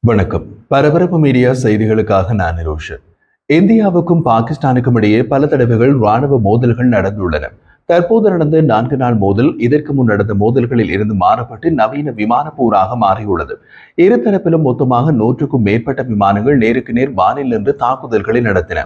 வணக்கம். பரபரப்பு மீடியா செய்திகளுக்காக நான் நிரோஷன். இந்தியாவுக்கும் பாகிஸ்தானுக்கும் இடையே பல தடவைகள் ராணுவ மோதல்கள் நடந்துள்ளன. தற்போது நடந்த 4 நாள் மோதல் இதற்கு முன் நடந்த மோதல்களில் இருந்து மாறுபட்டு நவீன விமான போராக மாறியுள்ளது. இருதரப்பிலும் மொத்தமாக 100க்கும் மேற்பட்ட விமானங்கள் நேருக்கு நேர் வானில் நின்று தாக்குதல்களை நடத்தின.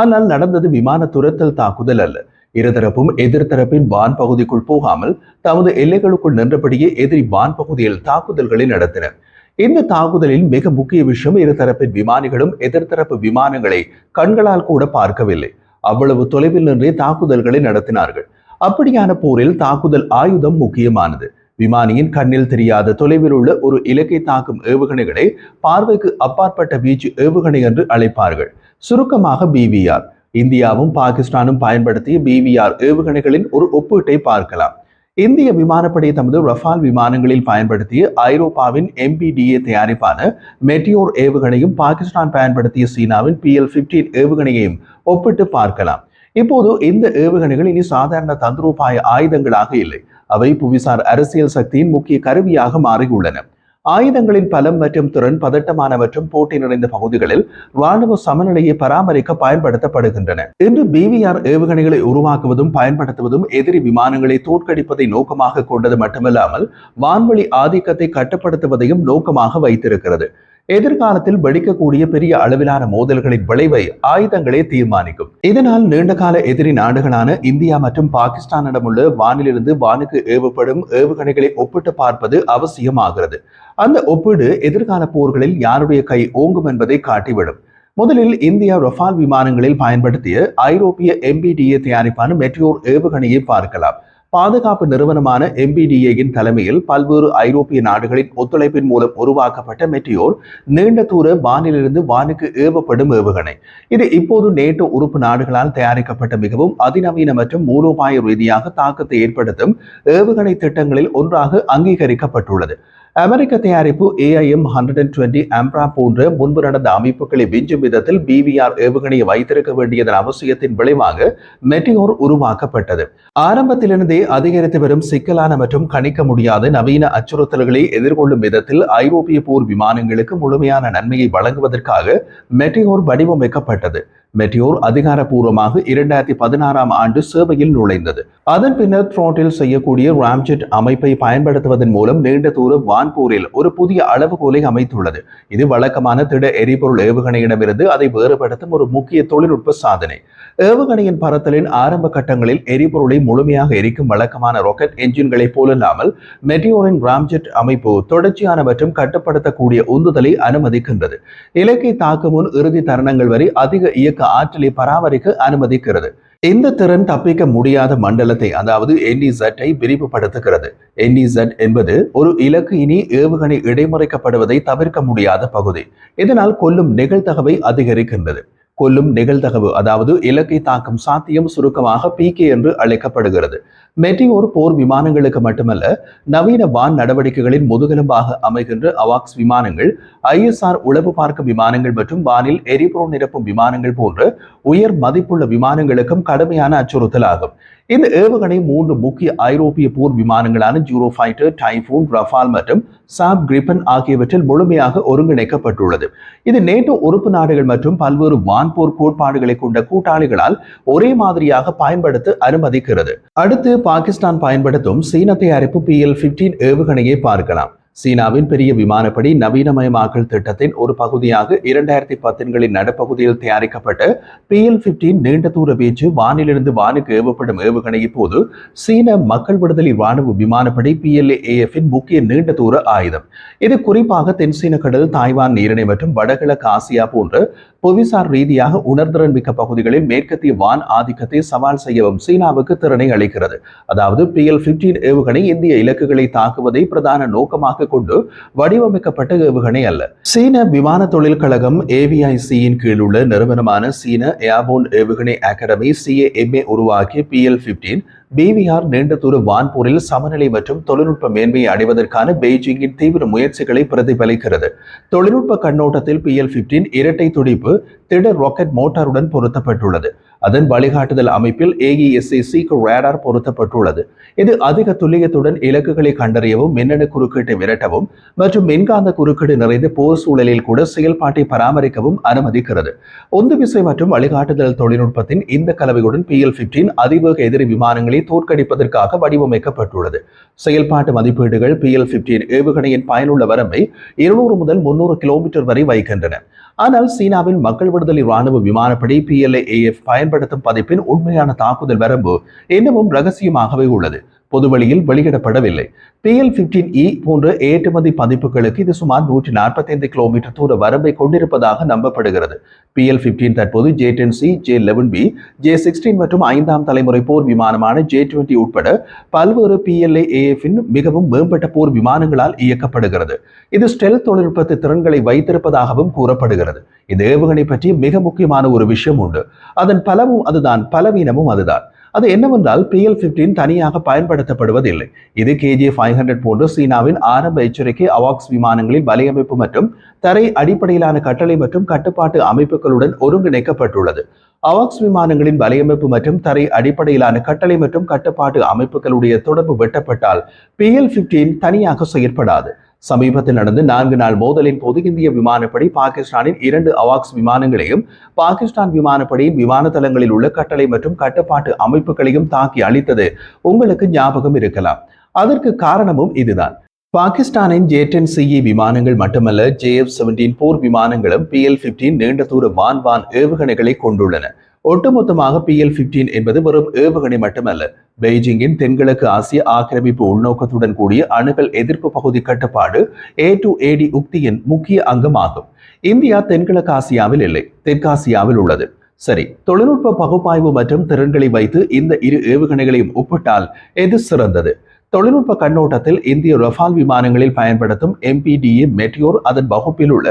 ஆனால் நடந்தது விமான துரத்தல் தாக்குதல் அல்ல. இருதரப்பும் எதிர்த்தரப்பின் வான் பகுதிக்குள் போகாமல் தமது எல்லைகளுக்குள் நின்றபடியே எதிரி வான் பகுதியில் தாக்குதல்களை நடத்தின. இந்த தாக்குதலில் மிக முக்கிய விஷயம் இருதரப்பின் விமானிகளும் எதிர்த்தரப்பு விமானங்களை கண்களால் கூட பார்க்கவில்லை. அவ்வளவு தொலைவில் நின்றே தாக்குதல்களை நடத்தினார்கள். அப்படியான போரில் தாக்குதல் ஆயுதம் முக்கியமானது. விமானியின் கண்ணில் தெரியாத தொலைவில் உள்ள ஒரு இலக்கை தாக்கும் ஏவுகணைகளை பார்வைக்கு அப்பாற்பட்ட வீச்சு ஏவுகணை என்று அழைப்பார்கள். சுருக்கமாக BVR. இந்தியாவும் பாகிஸ்தானும் பயன்படுத்திய BVR ஏவுகணைகளின் ஒரு ஒப்பீட்டை பார்க்கலாம். இந்திய விமானப்படை தமது ரஃபால் விமானங்களில் பயன்படுத்திய ஐரோப்பாவின் MBDA தயாரிப்பான மெட்டியோர் ஏவுகணையும் பாகிஸ்தான் பயன்படுத்திய சீனாவின் PL-15 ஏவுகணையையும் ஒப்பிட்டு பார்க்கலாம். இப்போது இந்த ஏவுகணைகள் இனி சாதாரண தந்திரோபாய ஆயுதங்களாக இல்லை. அவை புவிசார் அரசியல் சக்தியின் முக்கிய கருவியாக மாறியுள்ளன. ஆயுதங்களின் பலம் மற்றும் திறன் பதட்டமான மற்றும் போட்டி நிறைந்த பகுதிகளில் ராணுவ சமநிலையை பராமரிக்க பயன்படுத்தப்படுகின்றன. இன்று BVR ஏவுகணைகளை உருவாக்குவதும் பயன்படுத்துவதும் எதிரி விமானங்களை தோற்கடிப்பதை நோக்கமாக கொண்டது மட்டுமல்லாமல் வான்வழி ஆதிக்கத்தை கட்டுப்படுத்துவதையும் நோக்கமாக வைத்திருக்கிறது. எதிர்காலத்தில் வெடிக்கக்கூடிய பெரிய அளவிலான மோதல்களின் விளைவை ஆயுதங்களே தீர்மானிக்கும். இதனால் நீண்டகால எதிரி நாடுகளான இந்தியா மற்றும் பாகிஸ்தானிடமுள்ள வானிலிருந்து வானுக்கு ஏவப்படும் ஏவுகணைகளை ஒப்பிட்டு பார்ப்பது அவசியமாகிறது. அந்த ஒப்பீடு எதிர்கால போர்களில் யாருடைய கை ஓங்கும் என்பதை காட்டிவிடும். முதலில் இந்தியா ரஃபால் விமானங்களில் பயன்படுத்திய ஐரோப்பிய MBDA தயாரிப்பான மெட்டியோர் ஏவுகணையை பார்க்கலாம். பாதுகாப்பு நிறுவனமான MBDA-யின் தலைமையில் பல்வேறு ஐரோப்பிய நாடுகளின் ஒத்துழைப்பின் மூலம் உருவாக்கப்பட்ட மெட்டியோர் நீண்ட தூர வானிலிருந்து வானுக்கு ஏவப்படும் ஏவுகணை. இது இப்போது நேட்டோ உறுப்பு நாடுகளால் தயாரிக்கப்பட்ட மிகவும் அதிநவீன மற்றும் மூலோபாய ரீதியாக தாக்கத்தை ஏற்படுத்தும் ஏவுகணை திட்டங்களில் ஒன்றாக அங்கீகரிக்கப்பட்டுள்ளது. அமெரிக்க தயாரிப்பு AIM-120 AMBRA போன்ற முன்பு நடந்த அமைப்புகளை விஞ்சும் விதத்தில் BVR ஏவுகணையை வைத்திருக்க வேண்டியதன் அவசியத்தின் விளைவாக மெட்டியோர் உருவாக்கப்பட்டது. ஆரம்பத்திலிருந்தே அதிகரித்து வரும் சிக்கலான மற்றும் கணிக்க முடியாத நவீன அச்சுறுத்தல்களை எதிர்கொள்ளும் விதத்தில் ஐரோப்பிய போர் விமானங்களுக்கு முழுமையான நன்மையை வழங்குவதற்காக மெட்டியோர் வடிவமைக்கப்பட்டது. மெட்டியோர் அதிகாரப்பூர்வமாக 2016ஆம் ஆண்டு சேவையில் நுழைந்தது. அதன் பின்னர் த்ரோட்டில் செய்யக்கூடிய ராம்ஜெட் அமைப்பை பயன்படுத்துவதன் மூலம் நீண்ட தூர வான்போரில் ஒரு புதிய அளவுகோலை அமைத்துள்ளது. இது வழக்கமான திட எரிபொருள் ஏவுகணையிடமிருந்து அதை வேறுபடுத்தும் ஒரு முக்கிய தொழில்நுட்ப சாதனை. ஏவுகணையின் பறத்தலின் ஆரம்ப கட்டங்களில் எரிபொருளை முழுமையாக எரிக்கும் வழக்கமான ராக்கெட் என்ஜின்களை போலல்லாமல் மெட்டியோரின் ராம்ஜெட் அமைப்பு தொடர்ச்சியான மற்றும் கட்டுப்படுத்தக்கூடிய உந்துதலை அனுமதிக்கின்றது. இலக்கை தாக்கும் முன் இறுதி தருணங்கள் வரை அதிக இயக்க ஆற்றலை பராமரிக்க அனுமதிக்கிறது. இந்த திறன் தப்பிக்க முடியாத மண்டலத்தை அதாவது NEZ-ஐ விரிவுபடுத்துகிறது. NEZ என்பது ஒரு இலக்கு இனி ஏவுகணை இடைமுறைக்கப்படுவதை தவிர்க்க முடியாத பகுதி. இதனால் கொல்லும் நிகழ்தகவை அதிகரிக்கின்றது. கொல்லும் நிகழ்தகவு அதாவது இலக்கை தாக்கும் சாத்தியம் சுருக்கமாக PK என்று அழைக்கப்படுகிறது. மெட்டியோர் போர் விமானங்களுக்கு மட்டுமல்ல, நவீன வான் நடவடிக்கைகளின் முதுகெலும்பாக அமைகின்ற அவாக்ஸ் விமானங்கள், ISR உளவு பார்க்கும் விமானங்கள் மற்றும் வானில் எரிபொருள் நிரப்பும் விமானங்கள் போன்ற உயர் மதிப்புள்ள விமானங்களுக்கும் கடுமையான அச்சுறுத்தல் ஆகும். இந்த ஏவுகணை 3 முக்கிய ஐரோப்பிய போர் விமானங்களான ஜூரோஃபைட்டர், டைஃபூன், ரஃபால் மற்றும் சாப் கிரிப்பன் ஆகியவற்றில் முழுமையாக ஒருங்கிணைக்கப்பட்டுள்ளது. இது நேட்டோ உறுப்பு நாடுகள் மற்றும் பல்வேறு வான்போர் கோட்பாடுகளை கொண்ட கூட்டாளிகளால் ஒரே மாதிரியாக பயன்படுத்த அனுமதிக்கிறது. அடுத்து பாகிஸ்தான் பயன்படுத்தும் சீன தயாரிப்பு PL-15 ஏவுகணையை பார்க்கலாம். சீனாவின் பெரிய விமானப்படி நவீனமயமாக்கல் திட்டத்தின் ஒரு பகுதியாக 2010களின் நடுப்பகுதியில் தயாரிக்கப்பட்ட PL-15 நீண்ட தூர வீச்சு வானிலிருந்து வானுக்கு ஏவப்படும் ஏவுகணை இப்போது சீன மக்கள் விடுதலை ராணுவ விமானப்படி PLA-AF-இன் முக்கிய நீண்ட தூர ஆயுதம். இது குறிப்பாக தென்சீன கடல், தாய்வான் நீரிணை மற்றும் வடகிழக்கு ஆசியா போன்ற புவிசார் ரீதியாக உணர்திறன் மிக்க பகுதிகளில் மேற்கத்திய வான் ஆதிக்கத்தை சவால் செய்யவும் சீனாவுக்கு திறனை அளிக்கிறது. அதாவது PL-15 ஏவுகணை இந்திய இலக்குகளை தாக்குவதை பிரதான நோக்கமாக கொண்டு வடிவமைக்கப்பட்ட ஏவுகணை அல்ல. சீன விமான தொழில் கழகம் AVIC-யின் கீழ் உள்ள நிறுவனமான சீன ஏர்போர்ன் ஏவுகணை அகாடமி CAMA உருவாக்கிய PL-15 பிவிஆர் நீண்ட தூர வான்போரில் சமநிலை மற்றும் தொழில்நுட்ப மேன்மையை அடைவதற்கான பெய்ஜிங்கின் தீவிர முயற்சிகளை பிரதிபலிக்கிறது. தொழில்நுட்ப கண்ணோட்டத்தில் PL-15 இரட்டை துடிப்பு திட ராக்கெட் மோட்டாருடன் பொருத்தப்பட்டுள்ளது. அதன் வழிகாட்டுதல் அமைப்பில் AESA சீக்கர் ரேடார் பொருத்தப்பட்டுள்ளது. இது அதிக துல்லியத்துடன் இலக்குகளை கண்டறியவும் மின்னணு குறுக்கீட்டை விரட்டவும் மற்றும் மின்காந்த குறுக்கீடு நிறைந்த போர் சூழலில் கூட செயல்பாட்டை பராமரிக்கவும் அனுமதிக்கிறது. உந்துவிசை மற்றும் வழிகாட்டுதல் தொழில்நுட்பத்தின் இந்த கலவையுடன் PL-15 அதிவேக எதிரி விமானங்களை தோற்கடிப்பதற்காக வடிவமைக்கப்பட்டுள்ளது. செயல்பாட்டு மதிப்பீடுகள் PL-15 ஏவுகணையின் பயனுள்ள வரம்பை 200 முதல் 300 கிலோமீட்டர் வரை வைக்கின்றன. ஆனால் சீனாவின் மக்கள் விடுதலை ராணுவ விமானப்படை PLA-AF பயன்படுத்தும் பதிப்பின் உண்மையான தாக்குதல் வரம்பு இன்னமும் ரகசியமாகவே உள்ளது, பொதுவெளியில் வெளியிடப்படவில்லை. PL-15E போன்ற ஏற்றுமதி பதிப்புகளுக்கு இது சுமார் 145 கிலோமீட்டர் தூர வரம்பை கொண்டிருப்பதாக நம்பப்படுகிறது. PL-15 தற்போது J-10C, J-11B, J-16 மற்றும் 5ஆம் தலைமுறை போர் விமானமான J-20 உட்பட பல்வேறு PLA-AF-இன் மிகவும் மேம்பட்ட போர் விமானங்களால் இயக்கப்படுகிறது. இது ஸ்டெல்த் தொழில்நுட்ப திறன்களை வைத்திருப்பதாகவும் கூறப்படுகிறது. இந்த ஏவுகணை பற்றி மிக முக்கியமான ஒரு விஷயம் உண்டு. அதன் பலமும் அதுதான், பலவீனமும் அதுதான். அது என்னவென்றால் PL-15 தனியாக பயன்படுத்தப்படுவதில்லை. இது KJ-500 போன்ற சீனாவின் ஆரம்ப எச்சரிக்கை அவாக்ஸ் விமானங்களின் வலையமைப்பு மற்றும் தரை அடிப்படையிலான கட்டளை மற்றும் கட்டுப்பாட்டு அமைப்புகளுடன் ஒருங்கிணைக்கப்பட்டுள்ளது. அவாக்ஸ் விமானங்களின் வலையமைப்பு மற்றும் தரை அடிப்படையிலான கட்டளை மற்றும் கட்டுப்பாட்டு அமைப்புகளுடைய தொடர்பு வெட்டப்பட்டால் PL-15 தனியாக செயற்படாது. சமீபத்தில் நடந்த 4 நாள் மோதலின் போது இந்திய விமானப்படை பாகிஸ்தானின் 2 அவாக்ஸ் விமானங்களையும் பாகிஸ்தான் விமானப்படையின் விமான தளங்களில் உள்ள கட்டளை மற்றும் கட்டுப்பாட்டு அமைப்புகளையும் தாக்கி அழித்தது உங்களுக்கு ஞாபகம் இருக்கலாம். அதற்கு காரணமும் இதுதான். பாகிஸ்தானின் J-10CE விமானங்கள் மட்டுமல்ல, JF-17 போர் விமானங்களும் PL-15 நீண்ட தூர வான் ஏவுகணைகளை கொண்டுள்ளன. ஒட்டுமொத்தமாக PL-15 என்பது வெறும் ஏவுகணை மட்டுமல்ல, பெய்ஜிங்கின் தென்கிழக்கு ஆசிய ஆக்கிரமிப்பு உள்நோக்கத்துடன் கூடிய அணுகல் எதிர்ப்பு பகுதி கட்டுப்பாடு A-to-AD உக்தியின் முக்கிய அங்கமாகும். இந்தியா தென்கிழக்கு ஆசியாவில் இல்லை, தெற்காசியாவில் உள்ளது. சரி, தொழில்நுட்ப பகுப்பாய்வு மற்றும் திறன்களை வைத்து இந்த இரு ஏவுகணைகளையும் ஒப்பிட்டால் எது சிறந்தது? தொழில்நுட்ப கண்ணோட்டத்தில் இந்திய ரஃபால் விமானங்களில் பயன்படுத்தும் MPDA மெட்டியோர் அதன் வகுப்பில் உள்ள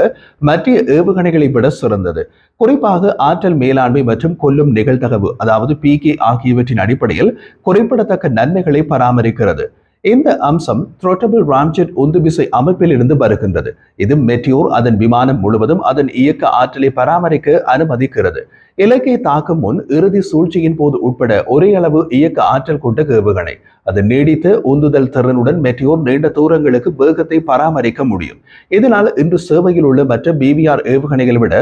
மற்ற ஏவுகணைகளை விட சிறந்தது. குறிப்பாக ஆற்றல் மேலாண்மை மற்றும் கொல்லும் நிகழ்தகவு, அதாவது PK ஆகியவற்றின் அடிப்படையில் குறிப்பிடத்தக்க நன்மைகளை பராமரிக்கிறது. இந்த அம்சம் த்ரோட்டபிள் ராம்ஜெட் உந்துவிசை அமைப்பில் இருந்து வருகின்றது. இது மெட்டியோர் அதன் விமானம் முழுவதும் அதன் இயக்க ஆற்றலை பராமரிக்க அனுமதிக்கிறது. இலக்கை தாக்கும் முன் இறுதி சூழ்ச்சியின் போது உட்பட ஒரே அளவு இயக்க ஆற்றல் கொண்ட ஏவுகணை. அது நீடித்த உந்துதல் திறனுடன் மெட்டியோர் நீண்ட தூரங்களுக்கு வேகத்தை பராமரிக்க முடியும். இதனால் இன்று சேவையில் உள்ள மற்ற BVR ஏவுகணைகளை விட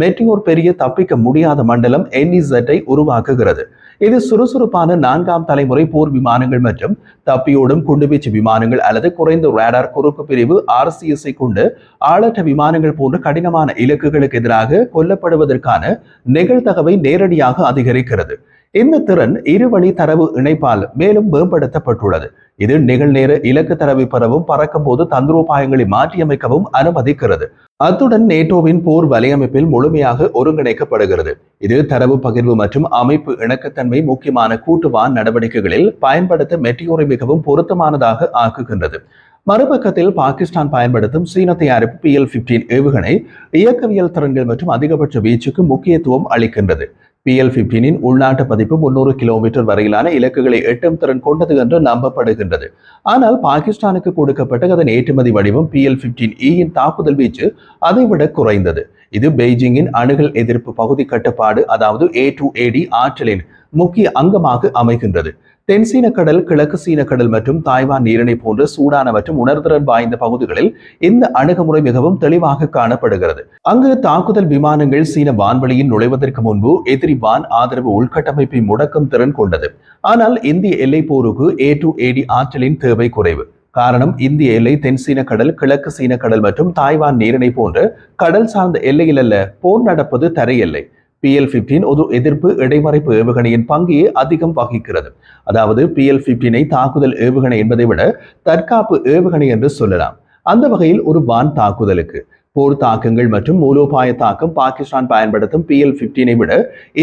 மெட்டியோர் பெரிய தப்பிக்க முடியாத மண்டலம் NEZ-ஐ உருவாக்குகிறது. இது சுறுசுறுப்பான 4ஆம் தலைமுறை போர் விமானங்கள் மற்றும் தப்பியோடும் குண்டுவீச்சு விமானங்கள் அல்லது குறைந்த ரேடார் குறுக்கு பிரிவு RCS-ஐ கொண்டு ஆளற்ற விமானங்கள் போன்ற கடினமான இலக்குகளுக்கு எதிராக கொல்லப்படுவதற்கான நிகழ்தகவை நேரடியாக அதிகரிக்கிறது. இந்த திறன் இருவழி தரவு இணைப்பால் மேலும் மேம்படுத்தப்பட்டுள்ளது. இது நிகழ்நேர இலக்கு தரவை பெறவும் பறக்கும் போது தந்திரோபாயங்களை மாற்றியமைக்கவும் அனுமதிக்கிறது. அத்துடன் நேட்டோவின் போர் வலையமைப்பில் முழுமையாக ஒருங்கிணைக்கப்படுகிறது. இது தரவு பகிர்வு மற்றும் அமைப்பு இணக்கத்தன்மை முக்கியமான கூட்டுவான் நடவடிக்கைகளில் பயன்படுத்த மெட்டியோரை மிகவும் பொருத்தமானதாக ஆக்குகின்றது. மறுபக்கத்தில் பாகிஸ்தான் பயன்படுத்தும் சீன தயாரிப்பு PL-15 ஏவுகணை இயக்கவியல் திறன்கள் மற்றும் அதிகபட்ச வீச்சுக்கு முக்கியத்துவம் அளிக்கின்றது. PL-15 உள்நாட்டு பதிப்பு 300 கிலோமீட்டர் வரையிலான இலக்குகளை எட்டும் திறன் கொண்டது என்று நம்பப்படுகின்றது. ஆனால் பாகிஸ்தானுக்கு கொடுக்கப்பட்ட அதன் ஏற்றுமதி வடிவம் PL-15E தாக்குதல் வீச்சு அதைவிட குறைந்தது. இது பெய்ஜிங்கின் அணுகல் எதிர்ப்பு பகுதி கட்டுப்பாடு, அதாவது A-to-AD ஆற்றலின் முக்கிய அங்கமாக அமைகின்றது. தென்சீன கடல், கிழக்கு சீன கடல் மற்றும் தாய்வான் நீரிணை போன்ற சூடான மற்றும் உணர்திறன் வாய்ந்த பகுதிகளில் இந்த அணுகுமுறை மிகவும் தெளிவாக காணப்படுகிறது. அங்கு தாக்குதல் விமானங்கள் சீன வான்வெளியில் நுழைவதற்கு முன்பு எதிரி வான் ஆதரவு உள்கட்டமைப்பை முடக்கும் திறன் கொண்டது. ஆனால் இந்திய எல்லை போருக்கு A-to-AD ஆற்றலின் தேவை குறைவு. காரணம், இந்திய எல்லை தென் சீன கடல், கிழக்கு சீன கடல் மற்றும் தாய்வான் நீரிணை போன்ற கடல் சார்ந்த எல்லையில் அல்ல, போர் நடப்பது தரை எல்லை. PL-15 ஒரு எதிர்ப்பு இடைமறைப்பு ஏவுகணையின் பங்கையே அதிகம் வகிக்கிறது. அதாவது PL-15ஐ தாக்குதல் ஏவுகணை என்பதை விட தற்காப்பு ஏவுகணை என்று சொல்லலாம். அந்த வகையில் ஒரு வான் தாக்குதலுக்கு போர் தாக்கங்கள் மற்றும் மூலோபாய தாக்கம் பாகிஸ்தான் பயன்படுத்தும் PL-15ஐ விட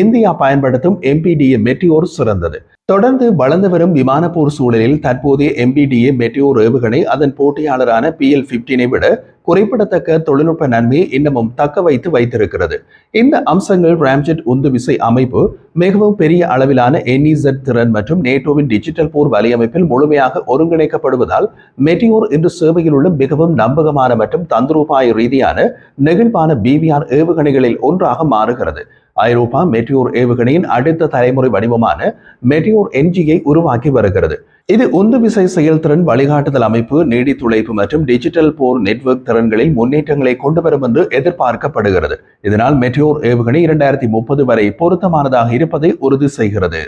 இந்தியா பயன்படுத்தும் MPDA மெட்டியோர் சிறந்தது. தொடர்ந்து வளர்ந்து வரும் விமான போர் சூழலில் தற்போதைய MPDA மெட்டியோர் ஏவுகணை அதன் போட்டியாளரான PL-15ஐ விட குறிப்பிடத்தக்க தொழில்நுட்ப நன்மையை இன்னமும் தக்க வைத்திருக்கிறது. இந்த அம்சங்கள் ராம்ஜெட் உந்து விசை அமைப்பு மிகவும் பெரிய அளவிலான NEZ திறன் மற்றும் நேட்டோவின் டிஜிட்டல் போர் வலையமைப்பில் முழுமையாக ஒருங்கிணைக்கப்படுவதால் மெட்டியோர் இன்று சேவையில் உள்ள மிகவும் நம்பகமான மற்றும் தந்திரோபாய ரீதியான நெகிழ்வான BVR ஏவுகணைகளில் ஒன்றாக மாறுகிறது. ஐரோப்பா மெட்டியோர் ஏவுகணையின் அடுத்த தலைமுறை வடிவமான மெட்டியோர் NGயை உருவாக்கி வருகிறது. இது உந்து விசை செயல்திறன் வழிகாட்டுதல் அமைப்பு, நீடித்துழைப்பு மற்றும் டிஜிட்டல் போர் நெட்வொர்க் திறன்களில் முன்னேற்றங்களை கொண்டு வரும் என்று எதிர்பார்க்கப்படுகிறது. இதனால் மெட்டியோர் ஏவுகணை 2030 வரை பொருத்தமானதாக இருப்பதை உறுதி செய்கிறது.